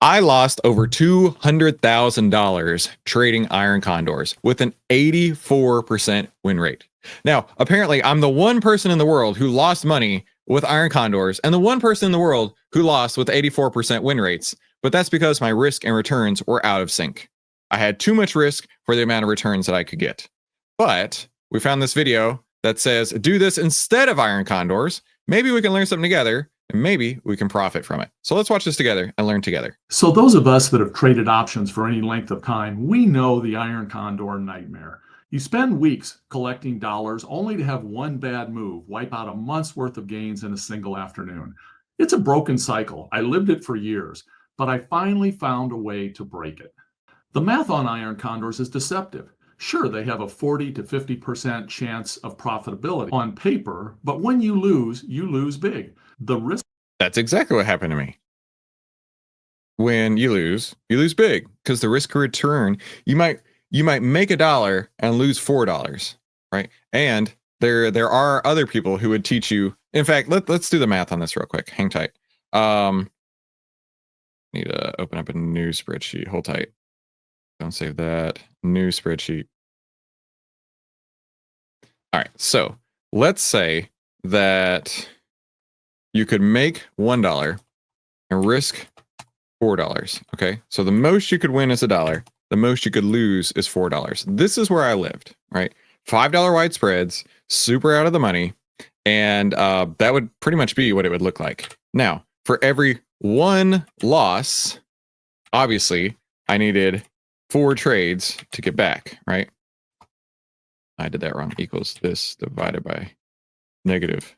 I lost over $200,000 trading iron condors with an 84% win rate. Now, apparently, I'm the one person in the world who lost money with iron condors and the one person in the world who lost with 84% win rates, but that's because my risk and returns were out of sync. I had too much risk for the amount of returns that I could get. But we found this video that says, do this instead of iron condors. Maybe we can learn something together, and maybe we can profit from it. So let's watch this together and learn together. So those of us that have traded options for any length of time, we know the iron condor nightmare. You spend weeks collecting dollars only to have one bad move wipe out a month's worth of gains in a single afternoon. It's a broken cycle. I lived it for years, but I finally found a way to break it. The math on iron condors is deceptive. Sure, they have a 40 to 50% chance of profitability on paper, but when you lose big. The risk. That's exactly what happened to me. When you lose big, because the risk return, you might make $1 and lose $4, right? And there are other people who would teach you. In fact, let's do the math on this real quick. Hang tight. Need to open up a new spreadsheet. Hold tight. Don't save that. New spreadsheet. All right. So let's say that you could make $1 and risk $4. Okay. So the most you could win is $1. The most you could lose is $4. This is where I lived, right? $5 wide spreads, super out of the money. And that would pretty much be what it would look like. Now, for every one loss, obviously, I needed 4 trades to get back, right? I did that wrong. Equals this divided by negative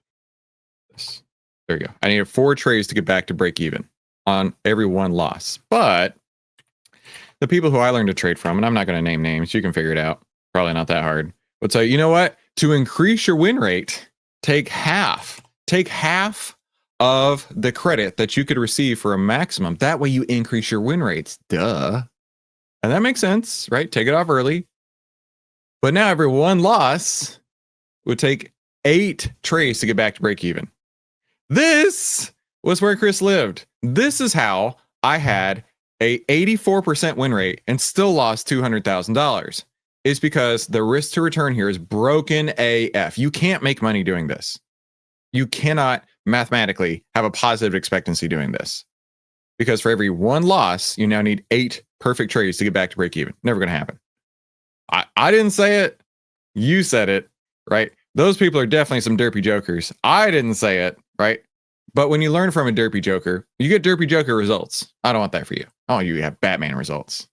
this. There you go. I needed 4 trades to get back to break even on every one loss. But the people who I learned to trade from, and I'm not going to name names, you can figure it out. Probably not that hard. But so, you know what? To increase your win rate, take half of the credit that you could receive for a maximum. That way you increase your win rates. Duh. And that makes sense, right? Take it off early. But now every one loss would take 8 trades to get back to break even. This was where Chris lived. This is how I had a 84% win rate and still lost $200,000. Is because the risk to return here is broken AF. You can't make money doing this. You cannot mathematically have a positive expectancy doing this. Because for every one loss, you now need 8 perfect trades to get back to break even. Never going to happen. I didn't say it. You said it, right? Those people are definitely some derpy jokers. I didn't say it, right? But when you learn from a derpy joker, you get derpy joker results. I don't want that for you. Oh, you have Batman results.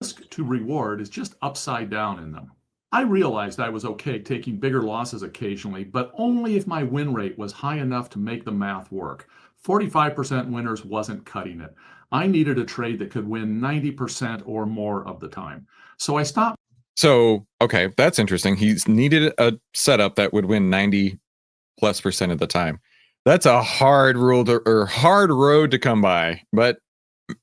Risk to reward is just upside down in them. I realized I was okay taking bigger losses occasionally, but only if my win rate was high enough to make the math work. 45% winners wasn't cutting it. I needed a trade that could win 90% or more of the time. So I stopped. So, okay, that's interesting. He's needed a setup that would win 90+% of the time. That's a hard rule to, or hard road to come by, but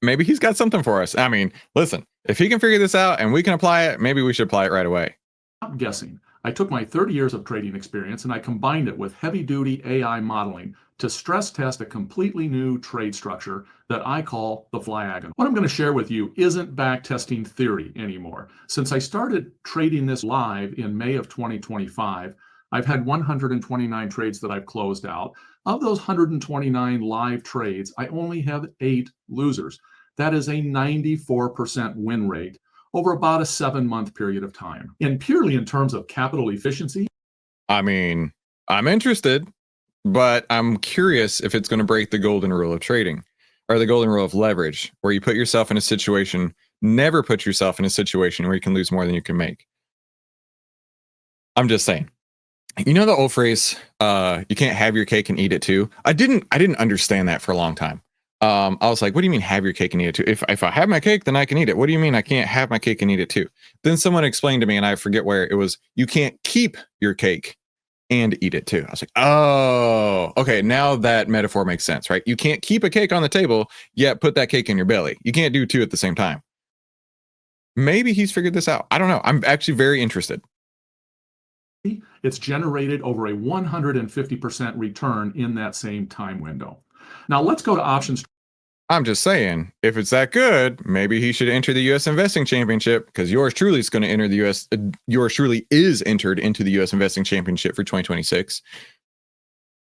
maybe he's got something for us. I mean, listen, if he can figure this out and we can apply it, maybe we should apply it right away. I'm guessing. I took my 30 years of trading experience and I combined it with heavy-duty AI modeling to stress test a completely new trade structure that I call the FLYagon. What I'm going to share with you isn't backtesting theory anymore. Since I started trading this live in May of 2025, I've had 129 trades that I've closed out. Of those 129 live trades, I only have 8 losers. That is a 94% win rate over about a 7-month period of time. And purely in terms of capital efficiency, I mean, I'm interested, but I'm curious if it's going to break the golden rule of trading or the golden rule of leverage, where you put yourself in a situation, never put yourself in a situation where you can lose more than you can make. I'm just saying. You know the old phrase, you can't have your cake and eat it too? I didn't understand that for a long time. I was like, what do you mean have your cake and eat it too? If I have my cake, then I can eat it. What do you mean I can't have my cake and eat it too? Then someone explained to me, and I forget where it was, you can't keep your cake and eat it too. I was like, oh, okay. Now that metaphor makes sense, right? You can't keep a cake on the table, yet put that cake in your belly. You can't do 2 at the same time. Maybe he's figured this out. I don't know. I'm actually very interested. It's generated over a 150% return in that same time window. Now let's go to options. I'm just saying, if it's that good, maybe he should enter the U.S. Investing Championship, because yours truly is going to enter the U.S. Yours truly is entered into the U.S. Investing Championship for 2026.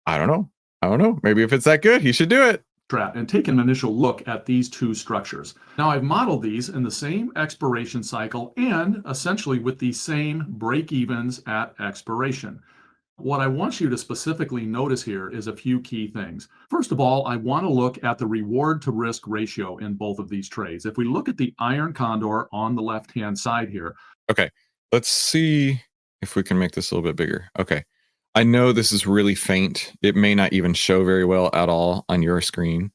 I don't know. Maybe if it's that good, he should do it. And take an initial look at these two structures. Now I've modeled these in the same expiration cycle and essentially with the same break-evens at expiration. What I want you to specifically notice here is a few key things. First of all, I want to look at the reward to risk ratio in both of these trades. If we look at the iron condor on the left-hand side here. Okay, let's see if we can make this a little bit bigger. Okay, I know this is really faint. It may not even show very well at all on your screen.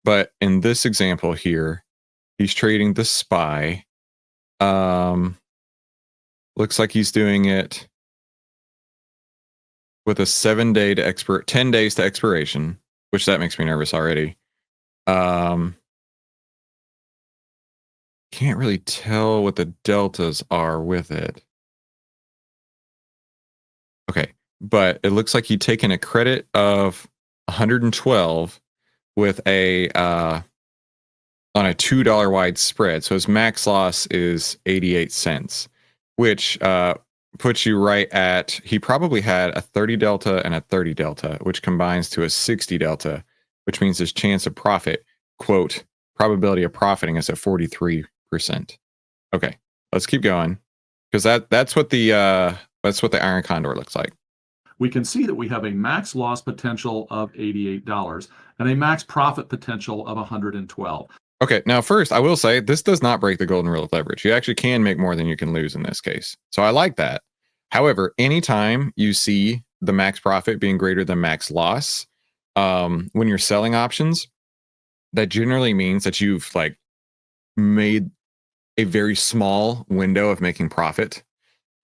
But in this example here, he's trading the SPY. Looks like he's doing it with a 10 days to expiration, which that makes me nervous already. Can't really tell what the deltas are with it. Okay, but it looks like he'd taken a credit of 112 with a on a $2 wide spread. So his max loss is 88 cents, which puts you right at, he probably had a 30 delta and a 30 delta, which combines to a 60 delta, which means his chance of profit, quote, probability of profiting is at 43%. Okay, let's keep going, because that's what the iron condor looks like. We can see that we have a max loss potential of $88 and a max profit potential of 112. Okay, now first, I will say this does not break the golden rule of leverage. You actually can make more than you can lose in this case. So I like that. However, anytime you see the max profit being greater than max loss, when you're selling options, that generally means that you've like made a very small window of making profit.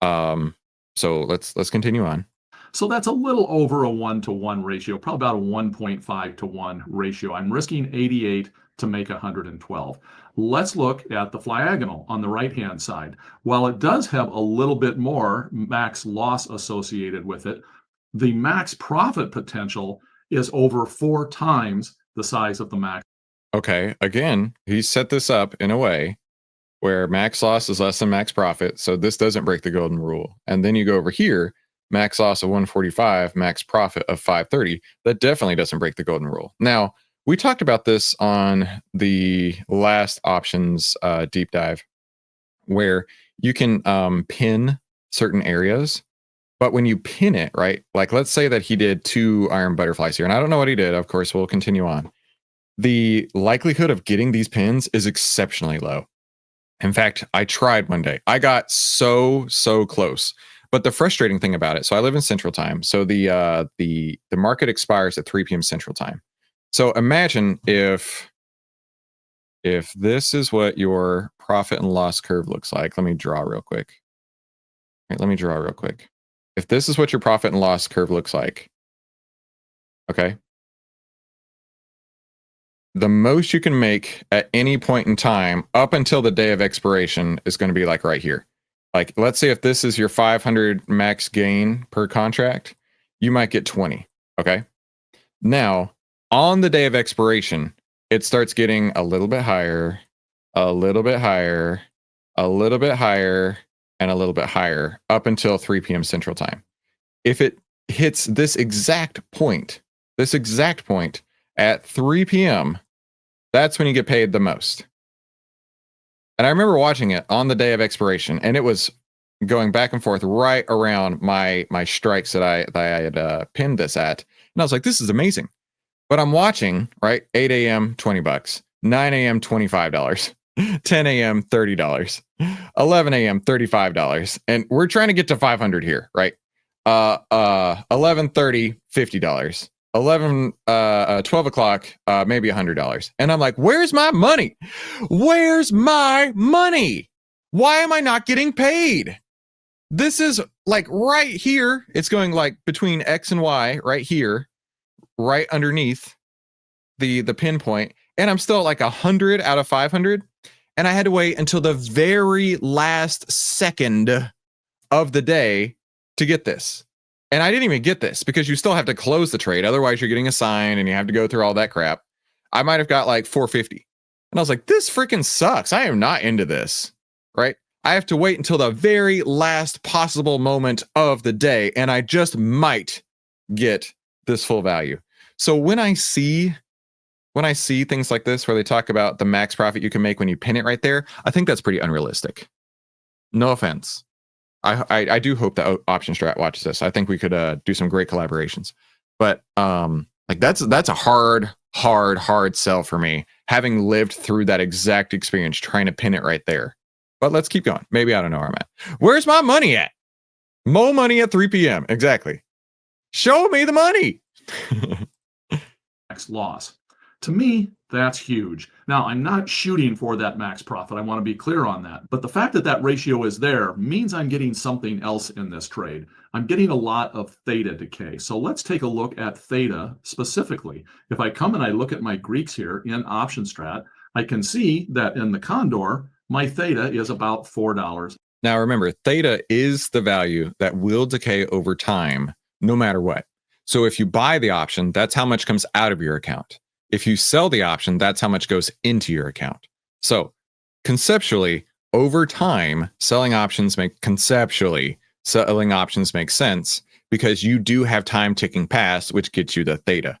So let's continue on. So that's a little over a 1-to-1 ratio, probably about a 1.5-to-1 ratio. I'm risking 88 to make 112. Let's look at the flagonal on the right-hand side. While it does have a little bit more max loss associated with it, the max profit potential is over 4 times the size of the max. Okay, again, he set this up in a way where max loss is less than max profit, so this doesn't break the golden rule. And then you go over here, max loss of 145, max profit of 530. That definitely doesn't break the golden rule. Now, we talked about this on the last options deep dive, where you can pin certain areas. But when you pin it, right, like let's say that he did 2 iron butterflies here, and I don't know what he did. Of course, we'll continue on. The likelihood of getting these pins is exceptionally low. In fact, I tried one day. I got so close. But the frustrating thing about it, so I live in Central Time. So the market expires at 3 p.m. Central Time. So imagine if this is what your profit and loss curve looks like. Let me draw real quick. Right, let me draw real quick. If this is what your profit and loss curve looks like, okay? The most you can make at any point in time up until the day of expiration is going to be like right here. Like, let's say if this is your 500 max gain per contract, you might get 20, okay? Now, on the day of expiration, it starts getting a little bit higher, a little bit higher, a little bit higher, and a little bit higher up until 3 p.m. Central Time. If it hits this exact point at 3 p.m., that's when you get paid the most. And I remember watching it on the day of expiration, and it was going back and forth right around my strikes that I had pinned this at. And I was like, this is amazing. But I'm watching, right? 8 a.m., $20, 9 a.m., $25, 10 a.m., $30, 11 a.m., $35. And we're trying to get to 500 here, right? 11:30, $50. 12 o'clock, maybe $100. And I'm like, where's my money? Where's my money? Why am I not getting paid? This is like right here. It's going like between X and Y right here, right underneath the pinpoint. And I'm still like 100 out of 500. And I had to wait until the very last second of the day to get this. And I didn't even get this because you still have to close the trade. Otherwise, you're getting a sign and you have to go through all that crap. I might have got like 450. And I was like, this freaking sucks. I am not into this, right? I have to wait until the very last possible moment of the day, and I just might get this full value. So when I see things like this where they talk about the max profit you can make when you pin it right there, I think that's pretty unrealistic. No offense. I do hope that Option Strat watches this. I think we could do some great collaborations. But like that's a hard sell for me, having lived through that exact experience trying to pin it right there. But let's keep going. Maybe I don't know where I'm at. Where's my money at? Mo money at 3 p.m. Exactly. Show me the money. Max loss. To me, that's huge. Now, I'm not shooting for that max profit. I want to be clear on that. But the fact that that ratio is there means I'm getting something else in this trade. I'm getting a lot of theta decay. So let's take a look at theta specifically. If I come and I look at my Greeks here in Option Strat, I can see that in the Condor, my theta is about $4. Now remember, theta is the value that will decay over time, no matter what. So if you buy the option, that's how much comes out of your account. If you sell the option, that's how much goes into your account. So conceptually, over time, selling options make sense because you do have time ticking past, which gets you the theta.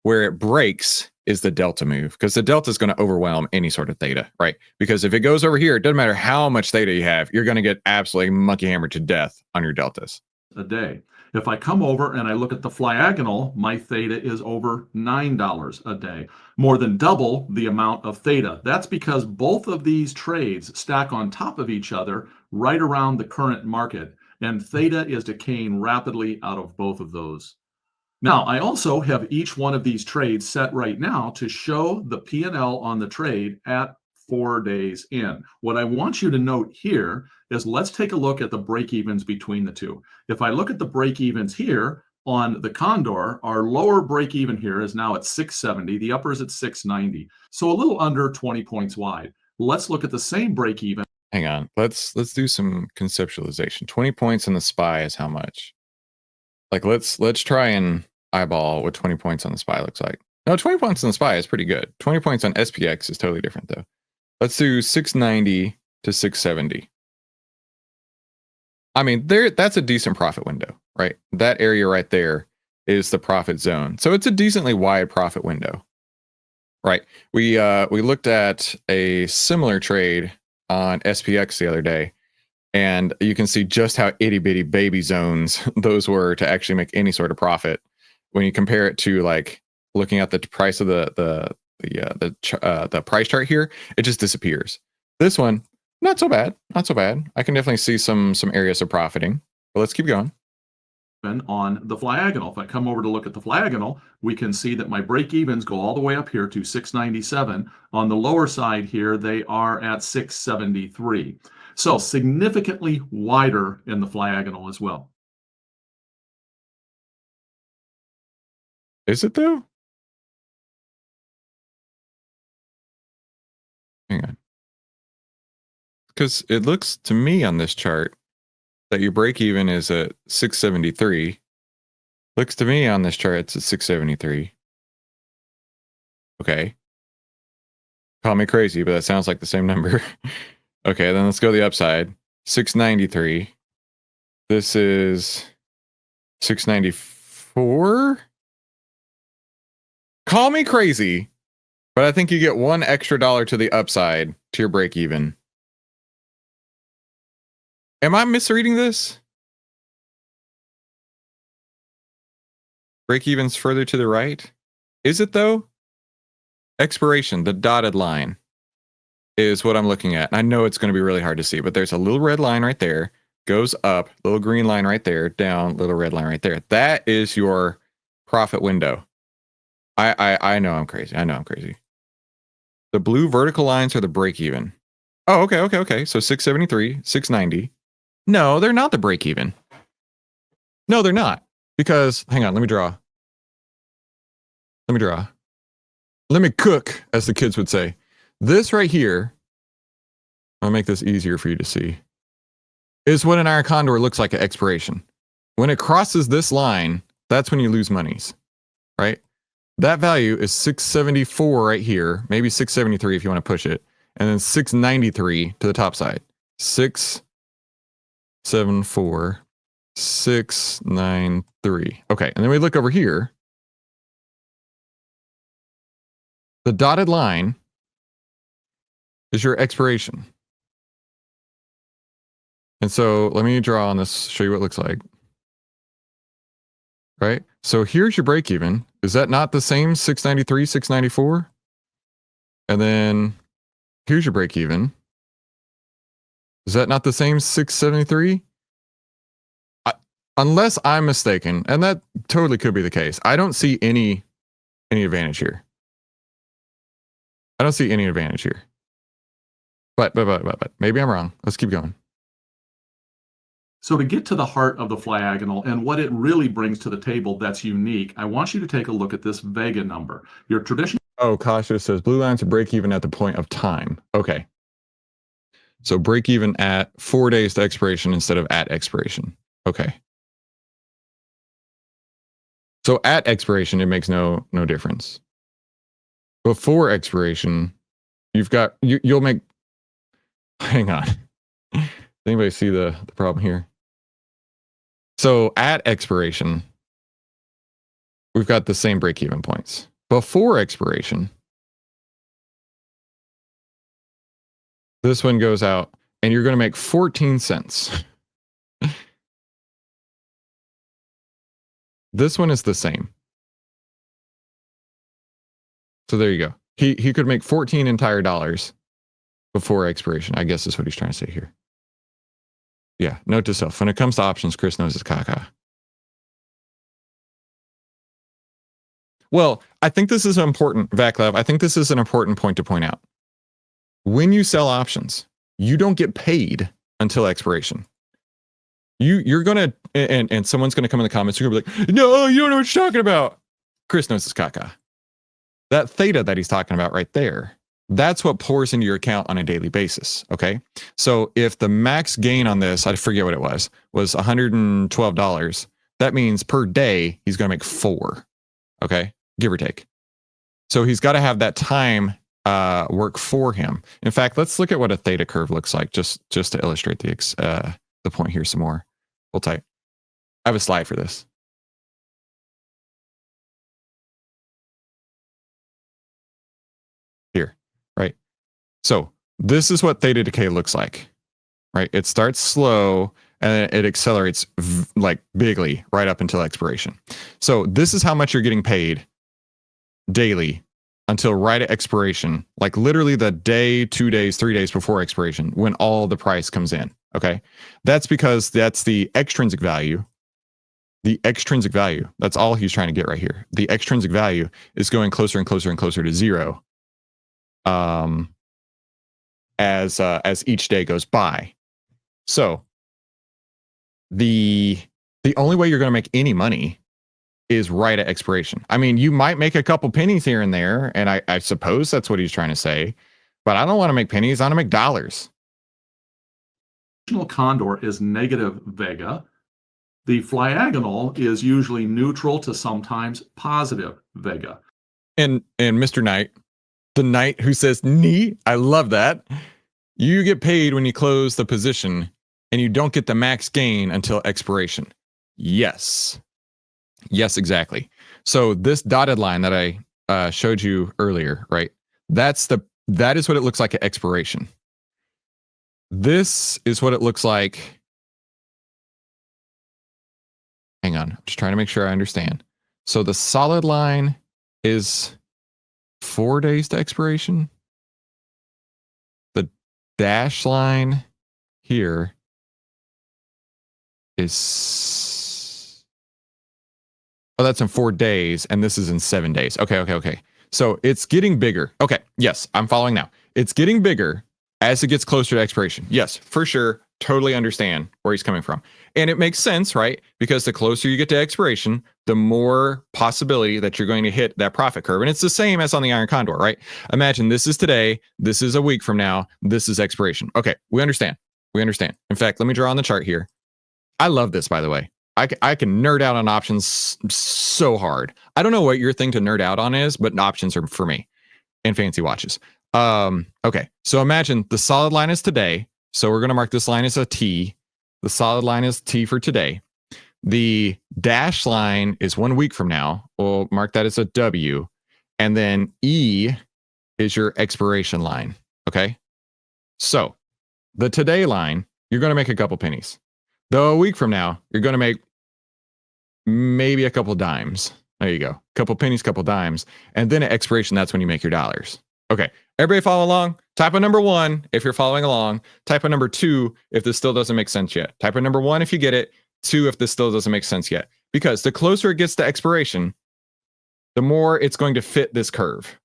Where it breaks is the delta move, because the delta is going to overwhelm any sort of theta, right? Because if it goes over here, it doesn't matter how much theta you have, you're going to get absolutely monkey hammered to death on your deltas. A day. If I come over and I look at the Flyagonal, my theta is over $9 a day, more than double the amount of theta. That's because both of these trades stack on top of each other right around the current market, and theta is decaying rapidly out of both of those. Now, I also have each one of these trades set right now to show the P&L on the trade at 4 days in. What I want you to note here is let's take a look at the break-evens between the two. If I look at the break-evens here on the Condor, our lower break-even here is now at 670, the upper is at 690, so a little under 20 points wide. Let's look at the same break-even. Hang on, let's do some conceptualization. 20 points on the SPY is how much? Like let's try and eyeball what 20 points on the SPY looks like. No, 20 points on the SPY is pretty good. 20 points on SPX is totally different though. Let's do 690 to 670. I mean, that's a decent profit window, right? That area right there is the profit zone. So it's a decently wide profit window, right? We looked at a similar trade on SPX the other day, and you can see just how itty bitty baby zones those were to actually make any sort of profit. When you compare it to like looking at the price of the price chart here, it just disappears. This one, not so bad, not so bad. I can definitely see some areas of profiting, but let's keep going. On the Flyagonal, if I come over to look at the Flyagonal, we can see that my break-evens go all the way up here to 697. On the lower side here, they are at 673. So significantly wider in the Flyagonal as well. Is it though? Hang on. Because it looks to me on this chart that your break even is at 673. Looks to me on this chart it's at 673. Okay. Call me crazy, but that sounds like the same number. Okay, then let's go to the upside. 693. This is 694. Call me crazy, but I think you get $1 extra to the upside to your break even. Am I misreading this? Break evens further to the right? Is it though? Expiration, the dotted line, is what I'm looking at. I know it's going to be really hard to see, but there's a little red line right there, goes up, little green line right there, down, little red line right there. That is your profit window. I know I'm crazy. I know I'm crazy. The blue vertical lines are the break even. Oh, okay. So 673, 690. No, they're not the break even. No, they're not. Because, hang on, let me draw. Let me cook, as the kids would say. This right here, I'll make this easier for you to see, is what an iron condor looks like at expiration. When it crosses this line, that's when you lose monies, right? That value is 674 right here, maybe 673 if you want to push it, and then 693 to the top side. 674, 693. Okay, and then we look over here. The dotted line is your expiration. And so let me draw on this, show you what it looks like. Right? So here's your break even. Is that not the same 693, 694? And then here's your break even. Is that not the same 673? Unless I'm mistaken, and that totally could be the case, I don't see any advantage here. I don't see any advantage here. But maybe I'm wrong. Let's keep going. So to get to the heart of the flyagonal and what it really brings to the table that's unique, I want you to take a look at this vega number. Your traditional... Oh, Kasha says blue lines are break even at the point of time. Okay. So break even at 4 days to expiration instead of at expiration. Okay. So at expiration, it makes no difference. Before expiration, you've got, you'll make, hang on. Does anybody see the problem here? So at expiration, we've got the same break-even points. Before expiration, this one goes out and you're going to make 14 cents. This one is the same. So there you go. He could make 14 entire dollars before expiration, I guess is what he's trying to say here. Yeah, note to self. When it comes to options, Chris knows it's caca. Well, I think this is important, Vaclav. I think this is an important point to point out. When you sell options, you don't get paid until expiration. You're gonna, and someone's gonna come in the comments, you're gonna be like, no, you don't know what you're talking about. Chris knows it's caca. That theta that he's talking about right there, that's what pours into your account on a daily basis, okay? So if the max gain on this, I forget what it was $112, that means per day, he's going to make 4, okay? Give or take. So he's got to have that time work for him. In fact, let's look at what a theta curve looks like just to illustrate the point here some more. Hold tight. I have a slide for this. Here, right? So this is what theta decay looks like, right? It starts slow and it accelerates like bigly right up until expiration. So this is how much you're getting paid daily until right at expiration, like literally the day, 2 days, 3 days before expiration, when all the price comes in, okay? That's because that's the extrinsic value. The extrinsic value, that's all he's trying to get right here. The extrinsic value is going closer and closer and closer to 0 as each day goes by. So the only way you're going to make any money is right at expiration. I mean, you might make a couple pennies here and there, and I suppose that's what he's trying to say, but I don't want to make pennies. I want to make dollars. Condor is negative vega. The flyagonal is usually neutral to sometimes positive vega. And Mr. Knight, the knight who says "nee," I love that. You get paid when you close the position, and you don't get the max gain until expiration. Yes. Yes, exactly. So this dotted line that I showed you earlier, right? That is what it looks like at expiration. This is what it looks like. Hang on, I'm just trying to make sure I understand. So the solid line is 4 days to expiration. The dash line here is, oh, that's in 4 days, and this is in 7 days. Okay. So it's getting bigger. Okay, yes, I'm following now. It's getting bigger as it gets closer to expiration. Yes, for sure. Totally understand where he's coming from. And it makes sense, right? Because the closer you get to expiration, the more possibility that you're going to hit that profit curve. And it's the same as on the Iron Condor, right? Imagine this is today, this is a week from now, this is expiration. Okay, we understand. We understand. In fact, let me draw on the chart here. I love this, by the way. I can nerd out on options so hard. I don't know what your thing to nerd out on is, but options are for me and fancy watches. Okay, so imagine the solid line is today. So we're going to mark this line as a T. The solid line is T for today. The dash line is 1 week from now. We'll mark that as a W. And then E is your expiration line. Okay, so the today line, you're going to make a couple pennies. Though a week from now, you're going to make maybe a couple dimes. There you go. Couple pennies, couple dimes. And then at expiration, that's when you make your dollars. Okay. Everybody follow along? Type a number 1 if you're following along. Type a number 2 if this still doesn't make sense yet. Type a number 1 if you get it. 2 if this still doesn't make sense yet. Because the closer it gets to expiration, the more it's going to fit this curve.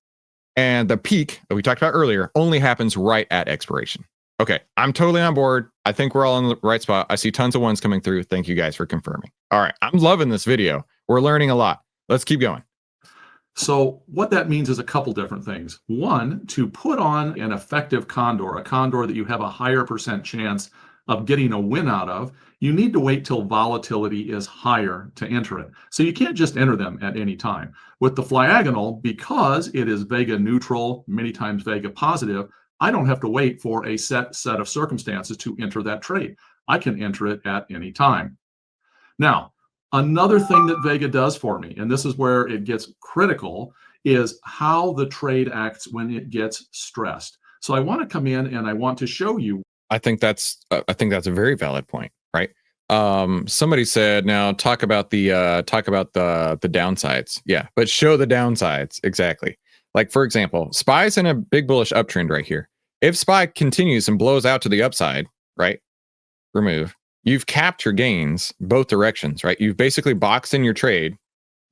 And the peak that we talked about earlier only happens right at expiration. Okay, I'm totally on board. I think we're all in the right spot. I see tons of ones coming through. Thank you guys for confirming. All right, I'm loving this video. We're learning a lot. Let's keep going. So what that means is a couple different things. One, to put on an effective condor, a condor that you have a higher % chance of getting a win out of, you need to wait till volatility is higher to enter it. So you can't just enter them at any time. With the Flyagonal, because it is vega neutral, many times vega positive, I don't have to wait for a set of circumstances to enter that trade. I can enter it at any time. Now, another thing that Vega does for me, and this is where it gets critical, is how the trade acts when it gets stressed. So I want to come in and I want to show you. I think that's a very valid point, right? Somebody said, now talk about the downsides. Yeah, but show the downsides. Exactly. Like, for example, SPY's in a big bullish uptrend right here. If SPY continues and blows out to the upside, right? Remove. You've capped your gains both directions, right? You've basically boxed in your trade,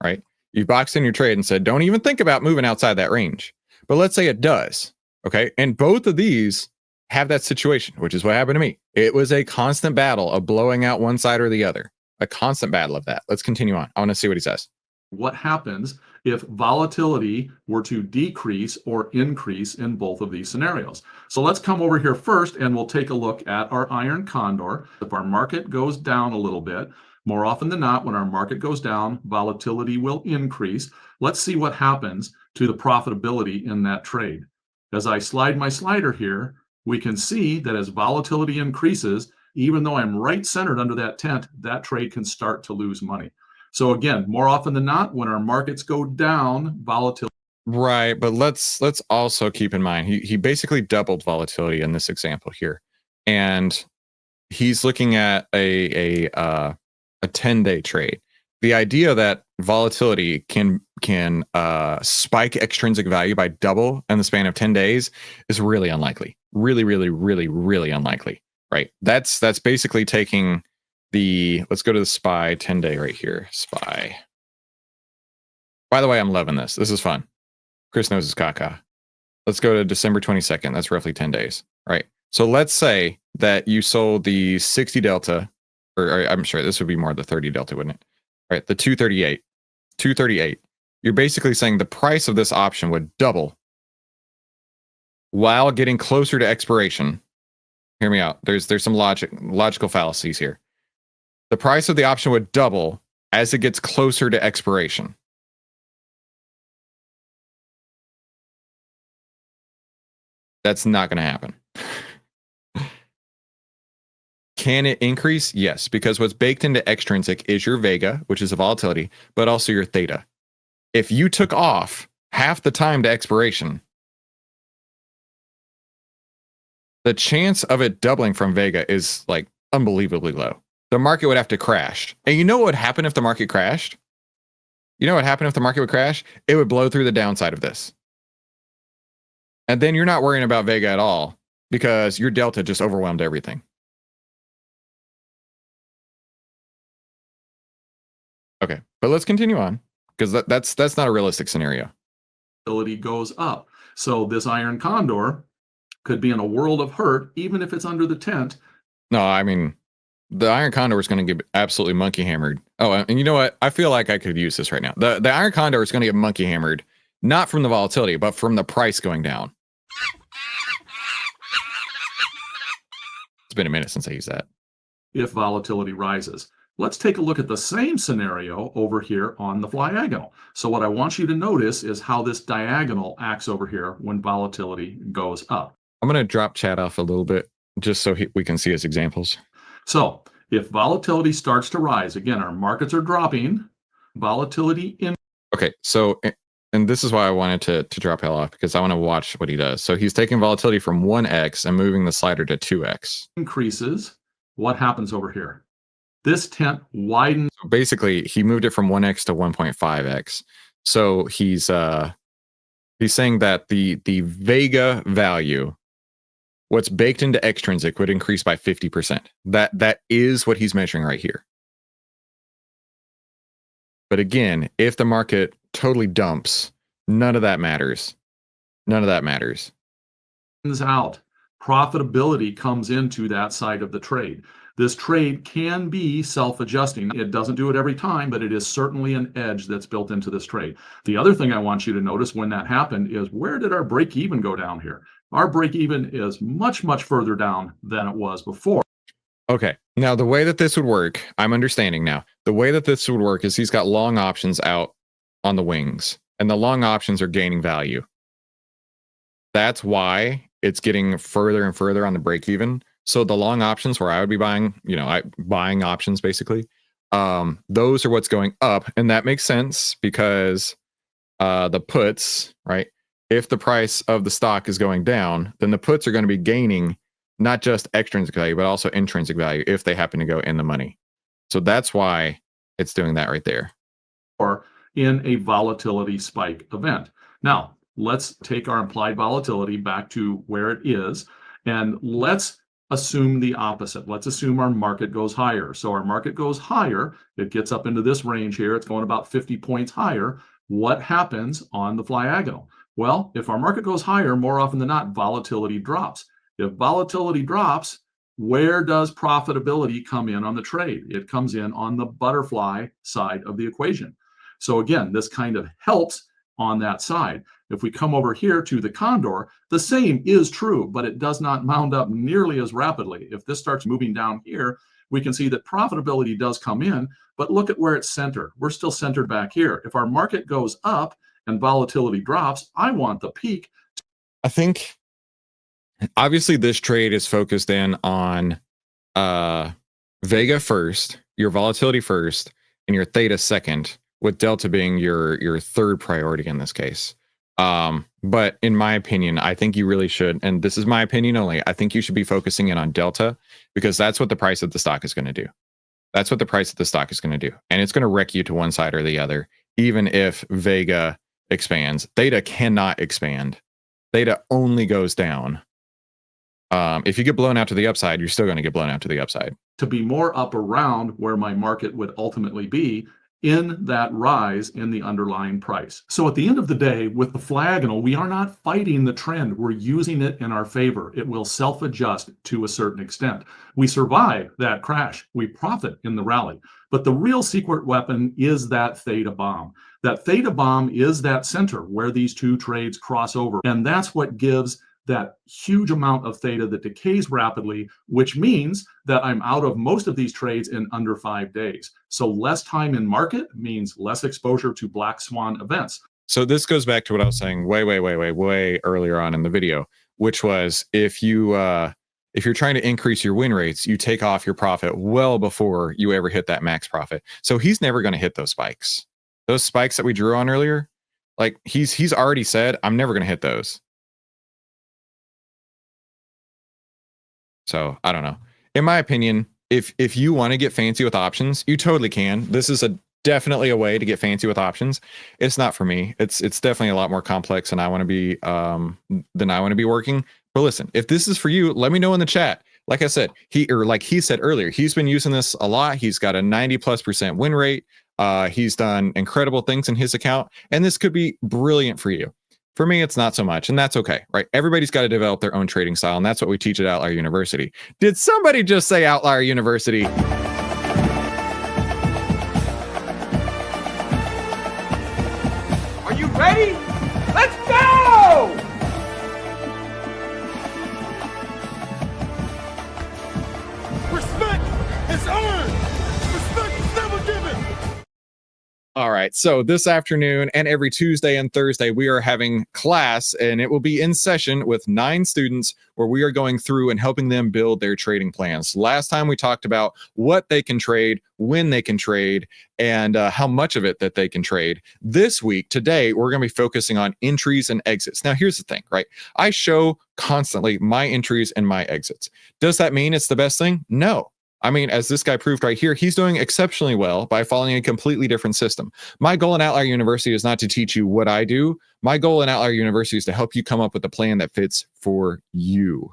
right? You've boxed in your trade and said, don't even think about moving outside that range. But let's say it does, okay? And both of these have that situation, which is what happened to me. It was a constant battle of blowing out one side or the other. A constant battle of that. Let's continue on. I want to see what he says. What happens if volatility were to decrease or increase in both of these scenarios? So let's come over here first and we'll take a look at our iron condor. If our market goes down a little bit, more often than not, when our market goes down, volatility will increase. Let's see what happens to the profitability in that trade. As I slide my slider here, we can see that as volatility increases, even though I'm right centered under that tent, that trade can start to lose money. So again, more often than not, when our markets go down, volatility. Right, but let's also keep in mind he basically doubled volatility in this example here, and he's looking at a 10-day trade. The idea that volatility can spike extrinsic value by double in the span of 10 days is really unlikely. Really, really, really, really unlikely. Right? That's basically taking the, let's go to the SPY 10-day right here. SPY. By the way, I'm loving this. This is fun. Chris knows his caca. Let's go to December 22nd. That's roughly 10 days. Right. So let's say that you sold the 60 delta, or I'm sure this would be more the 30 delta, wouldn't it? Right. The 238. You're basically saying the price of this option would double while getting closer to expiration. Hear me out. There's some logical fallacies here. The price of the option would double as it gets closer to expiration. That's not going to happen. Can it increase? Yes, because what's baked into extrinsic is your vega, which is a volatility, but also your theta. If you took off half the time to expiration, the chance of it doubling from vega is like unbelievably low. The market would have to crash. And you know what would happen if the market crashed? You know what happened if the market would crash? It would blow through the downside of this. And then you're not worrying about vega at all because your delta just overwhelmed everything. Okay, but let's continue on because that's not a realistic scenario. Volatility goes up. So this iron condor could be in a world of hurt, even if it's under the tent. No, I mean, the iron condor is going to get absolutely monkey hammered. Oh, and you know what? I feel like I could use this right now. The iron condor is going to get monkey hammered, not from the volatility, but from the price going down. It's been a minute since I used that. If volatility rises. Let's take a look at the same scenario over here on the diagonal. So what I want you to notice is how this diagonal acts over here when volatility goes up. I'm going to drop chat off a little bit just so we can see his examples. So if volatility starts to rise, again, our markets are dropping, volatility in. Okay, so, and this is why I wanted to drop hell off, because I want to watch what he does. So he's taking volatility from 1x and moving the slider to 2x. Increases, what happens over here? This tent widens. So basically, he moved it from 1x to 1.5x. So he's saying that the vega value, what's baked into extrinsic, would increase by 50%. That is what he's measuring right here. But again, if the market totally dumps, none of that matters. None of that matters. Out. Profitability comes into that side of the trade. This trade can be self-adjusting. It doesn't do it every time, but it is certainly an edge that's built into this trade. The other thing I want you to notice when that happened is, where did our break even go down here? Our break even is much, much further down than it was before. Okay, now the way that this would work, I'm understanding now. The way that this would work is he's got long options out on the wings, and the long options are gaining value. That's why it's getting further and further on the break even. So the long options where I would be buying, buying options basically, those are what's going up. And that makes sense because the puts, right? If the price of the stock is going down, then the puts are going to be gaining not just extrinsic value, but also intrinsic value if they happen to go in the money. So that's why it's doing that right there. Or in a volatility spike event. Now, let's take our implied volatility back to where it is, and let's assume the opposite. Let's assume our market goes higher. So our market goes higher, it gets up into this range here, it's going about 50 points higher. What happens on the diagonal? Well, if our market goes higher, more often than not, volatility drops. If volatility drops, where does profitability come in on the trade? It comes in on the butterfly side of the equation. So again, this kind of helps on that side. If we come over here to the condor, the same is true, but it does not mount up nearly as rapidly. If this starts moving down here, we can see that profitability does come in, but look at where it's centered. We're still centered back here. If our market goes up and volatility drops, I want the peak. I think obviously this trade is focused in on vega first, your volatility first, and your theta second, with delta being your third priority in this case. But in my opinion, I think you really should, and this is my opinion only, I think you should be focusing in on delta, because that's what the price of the stock is going to do. That's what the price of the stock is going to do. And it's going to wreck you to one side or the other, even if vega expands. Theta cannot expand. Theta only goes down. If you get blown out to the upside, you're still going to get blown out to the upside. To be more up around where my market would ultimately be in that rise in the underlying price. So at the end of the day, with the diagonal, we are not fighting the trend. We're using it in our favor. It will self-adjust to a certain extent. We survive that crash. We profit in the rally. But the real secret weapon is that theta bomb. That theta bomb is that center where these two trades cross over. And that's what gives that huge amount of theta that decays rapidly, which means that I'm out of most of these trades in under 5 days. So less time in market means less exposure to black swan events. So this goes back to what I was saying way earlier on in the video, which was if you're trying to increase your win rates, you take off your profit well before you ever hit that max profit. So he's never going to hit those spikes. Those spikes that we drew on earlier, like he's already said, I'm never going to hit those. So I don't know. In my opinion, if you want to get fancy with options, you totally can. This is definitely a way to get fancy with options. It's not for me. It's definitely a lot more complex than I want to be working. But listen, if this is for you, let me know in the chat. Like I said, like he said earlier, he's been using this a lot. He's got a 90+% win rate. He's done incredible things in his account, and this could be brilliant for you. For me, it's not so much, and that's okay, right? Everybody's got to develop their own trading style, and that's what we teach at OVTLYR University. Did somebody just say OVTLYR University? Are you ready? Let's go! Respect is earned! Respect All right. So this afternoon and every Tuesday and Thursday, we are having class, and it will be in session with 9 students where we are going through and helping them build their trading plans. Last time we talked about what they can trade, when they can trade, and how much of it that they can trade. This week, today, we're going to be focusing on entries and exits. Now, here's the thing, right? I show constantly my entries and my exits. Does that mean it's the best thing? No. I mean, as this guy proved right here, he's doing exceptionally well by following a completely different system. My goal in OVTLYR University is not to teach you what I do. My goal in OVTLYR University is to help you come up with a plan that fits for you.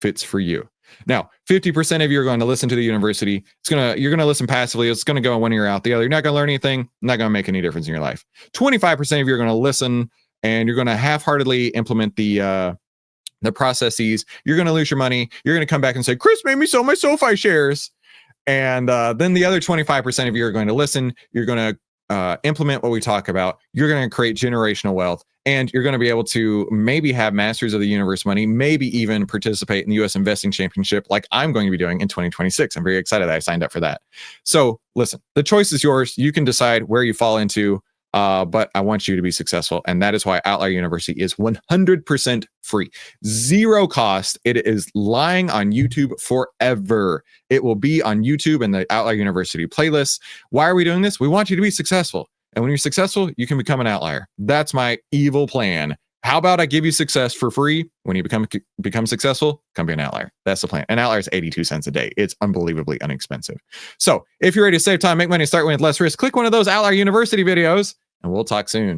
Fits for you. Now, 50% of you are going to listen to the university. You're going to listen passively. It's going to go in one ear out the other. You're not going to learn anything. Not going to make any difference in your life. 25% of you are going to listen, and you're going to half-heartedly implement the processes. You're going to lose your money. You're going to come back and say, Chris made me sell my SoFi shares. And then the other 25% of you are going to listen. You're going to implement what we talk about. You're going to create generational wealth, and you're going to be able to maybe have Masters of the Universe money, maybe even participate in the US Investing Championship like I'm going to be doing in 2026. I'm very excited that I signed up for that. So listen, the choice is yours. You can decide where you fall into. But I want you to be successful. And that is why OVTLYR University is 100% free, 0 cost. It is lying on YouTube forever. It will be on YouTube and the OVTLYR University playlist. Why are we doing this? We want you to be successful. And when you're successful, you can become an OVTLYR. That's my evil plan. How about I give you success for free? When you become successful, come be an OVTLYR. That's the plan. And OVTLYR is 82 cents a day. It's unbelievably inexpensive. So if you're ready to save time, make money, start with less risk, click one of those OVTLYR University videos, and we'll talk soon.